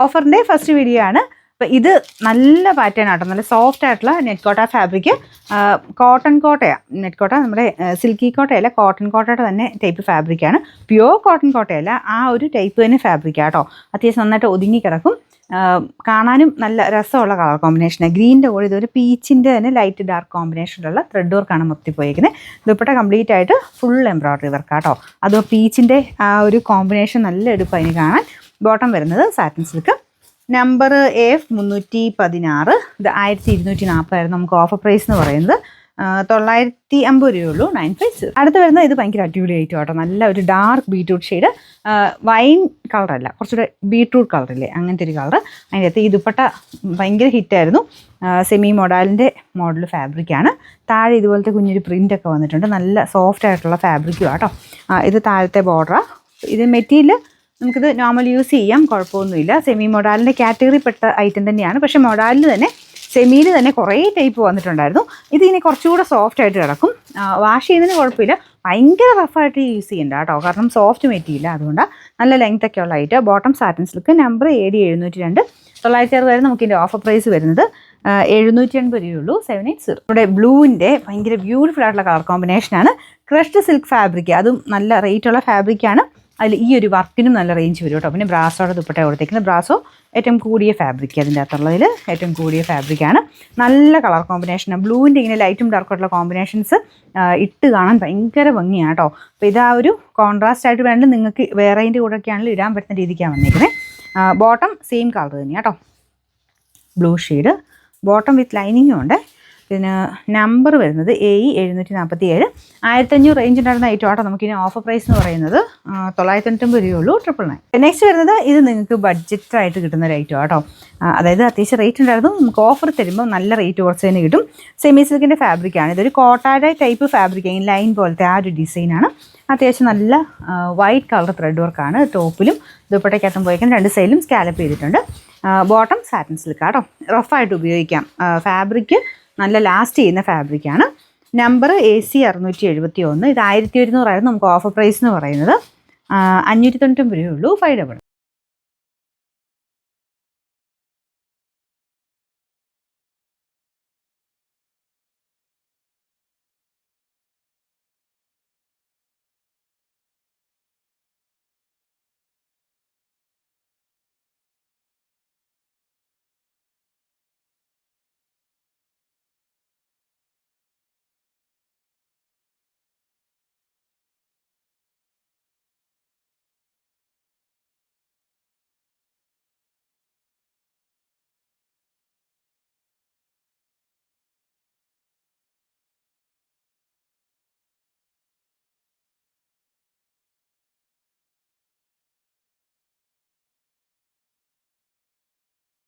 ഓഫറിൻ്റെ first video ആണ്. അപ്പോൾ ഇത് നല്ല പാറ്റേൺ ആട്ടോ, നല്ല സോഫ്റ്റ് ആയിട്ടുള്ള നെറ്റ് കോട്ട ഫാബ്രിക്. കോട്ടൺ കോട്ടയാണ്, നെറ്റ് കോട്ട നമ്മുടെ സിൽക്കി കോട്ടയല്ല, കോട്ടൺ കോട്ടയുടെ തന്നെ ടൈപ്പ് ഫാബ്രിക്കാണ്. പ്യുവർ കോട്ടൺ കോട്ടയല്ല, ആ ഒരു ടൈപ്പ് തന്നെ ഫാബ്രിക്കാട്ടോ. അത്യാവശ്യം നന്നായിട്ട് ഒതുങ്ങി കിടക്കും, കാണാനും നല്ല രസമുള്ള കളർ കോമ്പിനേഷനാണ്. ഗ്രീനിൻ്റെ കൂടെ ഇതൊരു പീച്ചിൻ്റെ തന്നെ ലൈറ്റ് ഡാർക്ക് കോമ്പിനേഷനിലുള്ള ത്രെഡ് വർക്കാണ് മൊത്തം പോയിരിക്കുന്നത്. ദുപ്പട്ട കംപ്ലീറ്റ് ആയിട്ട് ഫുൾ എംബ്രോയ്ഡറി വർക്കാട്ടോ. അതോ പീച്ചിൻ്റെ ആ ഒരു കോമ്പിനേഷൻ നല്ല എടുപ്പം അതിന് കാണാൻ. ബോട്ടം വരുന്നത് സാറ്റിൻ സിൽക്ക്. Number AF 316. ഇത് 1240 നമുക്ക് ഓഫർ പ്രൈസ് എന്ന് പറയുന്നത്. 950 രൂപയുള്ളൂ. 950. അടുത്ത് വരുന്നത് ഇത് ഭയങ്കര അടിപൊളി ആയിട്ട് കേട്ടോ. നല്ല ഒരു ഡാർക്ക് ബീട്രൂട്ട് ഷെയ്ഡ്, വൈൻ കളറല്ല, കുറച്ചുകൂടെ ബീട്രൂട്ട് കളറില്ലേ, അങ്ങനത്തെ ഒരു കളർ. അതിൻ്റെ അകത്ത് ഈ ദുപ്പട്ട ഭയങ്കര ഹിറ്റായിരുന്നു. Semi മൊഡാലിൻ്റെ model ഫാബ്രിക്കാണ്. താഴെ ഇതുപോലത്തെ കുഞ്ഞൊരു പ്രിൻ്റൊക്കെ വന്നിട്ടുണ്ട്. നല്ല സോഫ്റ്റ് ആയിട്ടുള്ള ഫാബ്രിക്കും കേട്ടോ. ഇത് താഴത്തെ ബോർഡറാണ്. ഇത് മെറ്റീരിയൽ നമുക്കിത് നോർമൽ യൂസ് ചെയ്യാം, കുഴപ്പമൊന്നുമില്ല. സെമി മൊഡാലിൻ്റെ കാറ്റഗറിപ്പെട്ട ഐറ്റം തന്നെയാണ്. പക്ഷേ മൊഡാലിൽ തന്നെ സെമിയിൽ തന്നെ കുറേ ടൈപ്പ് വന്നിട്ടുണ്ടായിരുന്നു. ഇതിങ്ങനെ കുറച്ചുകൂടെ സോഫ്റ്റ് ആയിട്ട് കിടക്കും. വാഷ് ചെയ്യുന്നതിന് കുഴപ്പമില്ല, ഭയങ്കര റഫായിട്ട് യൂസ് ചെയ്യണ്ട കേട്ടോ, കാരണം സോഫ്റ്റ് മെറ്റീരിയൽ അതുകൊണ്ടാണ്. നല്ല ലെങ്ത് ഒക്കെ ഉള്ള item. Bottom satin silk. Number AD 702. 960 വരെ നമുക്കിതിൻ്റെ ഓഫർ പ്രൈസ് വരുന്നത് 780 രൂപയുള്ളൂ. 780. ഇവിടെ ബ്ലൂവിൻ്റെ ഭയങ്കര ബ്യൂട്ടിഫുൾ ആയിട്ടുള്ള കളർ കോമ്പിനേഷനാണ്. ക്രഷ്ഡ് സിൽക്ക് ഫാബ്രിക്, അതും നല്ല റേറ്റുള്ള ഫാബ്രിക്കാണ്. അതിൽ ഈ ഒരു വർക്കിനും നല്ല റേഞ്ച് വരും കേട്ടോ. പിന്നെ ബ്രാസോടെ ദുപ്പട്ട കൊടുത്തേക്കുന്നത്. ബ്രാസോ ഏറ്റവും കൂടിയ ഫാബ്രിക്, അതിൻ്റെ അകത്തുള്ളതിൽ ഏറ്റവും കൂടിയ ഫാബ്രിക്കാണ്. നല്ല കളർ കോമ്പിനേഷനാണ്. ബ്ലൂവിൻ്റെ ഇങ്ങനെ ലൈറ്റും ഡാർക്കായിട്ടുള്ള കോമ്പിനേഷൻസ് ഇട്ട് കാണാൻ ഭയങ്കര ഭംഗിയാണ് കേട്ടോ. അപ്പോൾ ഇതാ ഒരു കോൺട്രാസ്റ്റ് ആയിട്ട് വേണമെങ്കിൽ നിങ്ങൾക്ക് വേറെ അതിൻ്റെ കൂടെയൊക്കെ ആണെങ്കിലും ഇടാൻ പറ്റുന്ന രീതിക്കാണ് വന്നിരിക്കുന്നത്. ബോട്ടം സെയിം കളർ തന്നെയാണ് കേട്ടോ, ബ്ലൂ ഷെയ്ഡ്. ബോട്ടം വിത്ത് ലൈനിങ്ങും ഉണ്ട്. പിന്നെ നമ്പർ വരുന്നത് AE 747. 1500 റേഞ്ച് ഉണ്ടായിരുന്ന ഐറ്റം ആട്ടോ. നമുക്കിനി ഓഫർ പ്രൈസ് എന്ന് പറയുന്നത് 990 രൂപയുള്ളൂ. 999. നെക്സ്റ്റ് വരുന്നത് ഇത് നിങ്ങൾക്ക് ബഡ്ജറ്റായിട്ട് കിട്ടുന്ന ഒരു ഐറ്റം ആട്ടോ. അതായത് അത്യാവശ്യം റേറ്റ് ഉണ്ടായിരുന്നു, നമുക്ക് ഓഫർ തരുമ്പോൾ നല്ല റേറ്റ് കുറച്ച് തന്നെ കിട്ടും. സെമി സിൽക്കിൻ്റെ ഫാബ്രിക്കാണ്. ഇതൊരു കോട്ടാര ടൈപ്പ് ഫാബ്രിക്, ലൈൻ പോലത്തെ ആ ഒരു ഡിസൈനാണ്. അത്യാവശ്യം നല്ല വൈറ്റ് കളർ ത്രെഡ് വർക്കാണ് ടോപ്പിലും ദുപ്പട്ടയ്ക്കകത്തും പോയിക്കാൻ. രണ്ട് സൈഡിലും സ്കാലപ്പ് ചെയ്തിട്ടുണ്ട്. ബോട്ടം സാറ്റിൻ സിൽക്ക് ആട്ടോ, റഫായിട്ട് ഉപയോഗിക്കാം. ഫാബ്രിക് നല്ല ലാസ്റ്റ് ചെയ്യുന്ന ഫാബ്രിക്കാണ്. Number AC 671. ഇത് 1100 ആയിരുന്നു നമുക്ക് ഓഫർ പ്രൈസ് എന്ന് പറയുന്നത്. 599 രൂപയുള്ളൂ. 5 ഡബിൾ.